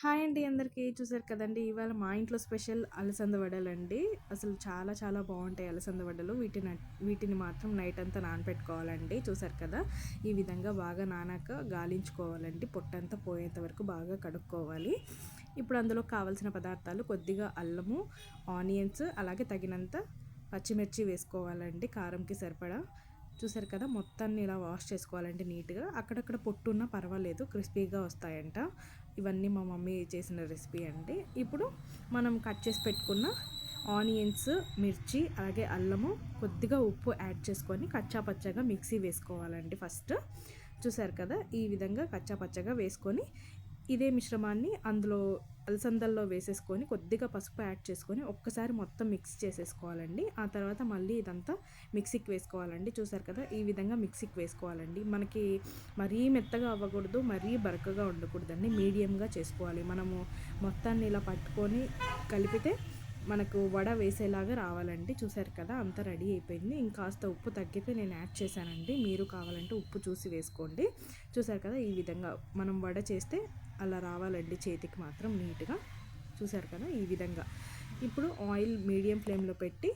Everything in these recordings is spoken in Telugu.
హాయ్ అండి అందరికీ. చూసారు కదండీ! ఇవాళ మా ఇంట్లో స్పెషల్ అలసంద వడలండి. అసలు చాలా చాలా బావుంటాయి అలసంద వడలు. వీటిని మాత్రం నైట్ అంతా నానపెట్టుకోవాలండి. చూసారు కదా! ఈ విధంగా బాగా నానాక గాలించుకోవాలండి. పొట్టంతా పోయేంత వరకు బాగా కడుక్కోవాలి. ఇప్పుడు అందులో కావాల్సిన పదార్థాలు కొద్దిగా అల్లము, ఆనియన్స్, అలాగే తగినంత పచ్చిమిర్చి వేసుకోవాలండి కారంకి సరిపడా. చూసారు కదా! మొత్తాన్ని ఇలా వాష్ చేసుకోవాలండి నీట్‌గా. అక్కడక్కడ పొట్టున్నా పర్వాలేదు, క్రిస్పీగా వస్తాయంట. ఇవన్నీ మా మమ్మీ చేసిన రెసిపీ అండి. ఇప్పుడు మనం కట్ చేసి పెట్టుకున్న ఆనియన్స్, మిర్చి, అలాగే అల్లము, కొద్దిగా ఉప్పు యాడ్ చేసుకొని కచ్చా పచ్చాగా మిక్సీ వేసుకోవాలండి ఫస్ట్. చూసారు కదా! ఈ విధంగా కచ్చా పచ్చాగా వేసుకొని ఇదే మిశ్రమాన్ని అందులో అలసందల్లో వేసేసుకొని కొద్దిగా పసుపు యాడ్ చేసుకొని ఒక్కసారి మొత్తం మిక్స్ చేసేసుకోవాలండి. ఆ తర్వాత మళ్ళీ ఇదంతా మిక్సీకి వేసుకోవాలండి. చూసారు కదా! ఈ విధంగా మిక్సీకి వేసుకోవాలండి. మనకి మరీ మెత్తగా అవ్వకూడదు, మరీ బరకగా ఉండకూడదండి. మీడియంగా చేసుకోవాలి. మనము మొత్తాన్ని ఇలా పట్టుకొని కలిపితే మనకు వడ వేసేలాగా రావాలండి. చూసారు కదా! అంతా రెడీ అయిపోయింది. ఇంకాస్త ఉప్పు తగ్గితే నేను యాడ్ చేశానండి. మీరు కావాలంటే ఉప్పు చూసి వేసుకోండి. చూసారు కదా! ఈ విధంగా మనం వడ చేస్తే అలా రావాలండి చేతికి మాత్రం నీట్‌గా. చూసారు కదా! ఈ విధంగా. ఇప్పుడు ఆయిల్ మీడియం ఫ్లేమ్‌లో పెట్టి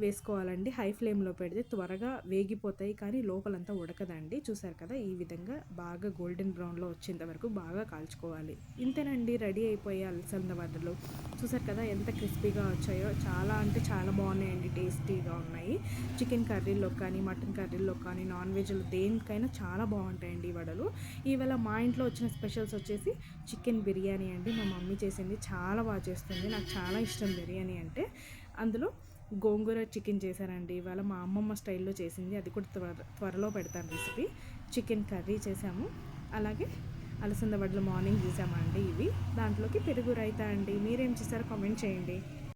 వేసుకోవాలండి. హై ఫ్లేమ్‌లో పెడితే త్వరగా వేగిపోతాయి కానీ లోపలంతా ఉడకదండి. చూసారు కదా! ఈ విధంగా బాగా గోల్డెన్ బ్రౌన్‌లో వచ్చేంత వరకు బాగా కాల్చుకోవాలి. ఇంతేనండి, రెడీ అయిపోయాయి అలసంద వడలు. చూసారు కదా ఎంత క్రిస్పీగా వచ్చాయో. చాలా అంటే చాలా బాగున్నాయండి, టేస్టీగా ఉన్నాయి. చికెన్ కర్రీలో కానీ, మటన్ కర్రీలో కానీ, నాన్ వెజ్‌లో దేనికైనా చాలా బాగుంటాయండి ఈ వడలు. ఇవాళ మా ఇంట్లో వచ్చిన స్పెషల్స్ వచ్చేసి చికెన్ బిర్యానీ అండి. మా మమ్మీ చేసింది చాలా బాగా చేస్తుంది. నాకు చాలా ఇష్టం బిర్యానీ అంటే. అందులో గోంగూర చికెన్ చేశానండి ఇవాళ. మా అమ్మమ్మ స్టైల్లో చేసింది. అది కూడా త్వరలో పెడతాను రెసిపీ. చికెన్ కర్రీ చేసాము. అలాగే అలసంద వడలు మార్నింగ్ చేసామండి ఇవి. దాంట్లోకి పెరుగు రైతా అండి. మీరేం చేశారో కామెంట్ చేయండి.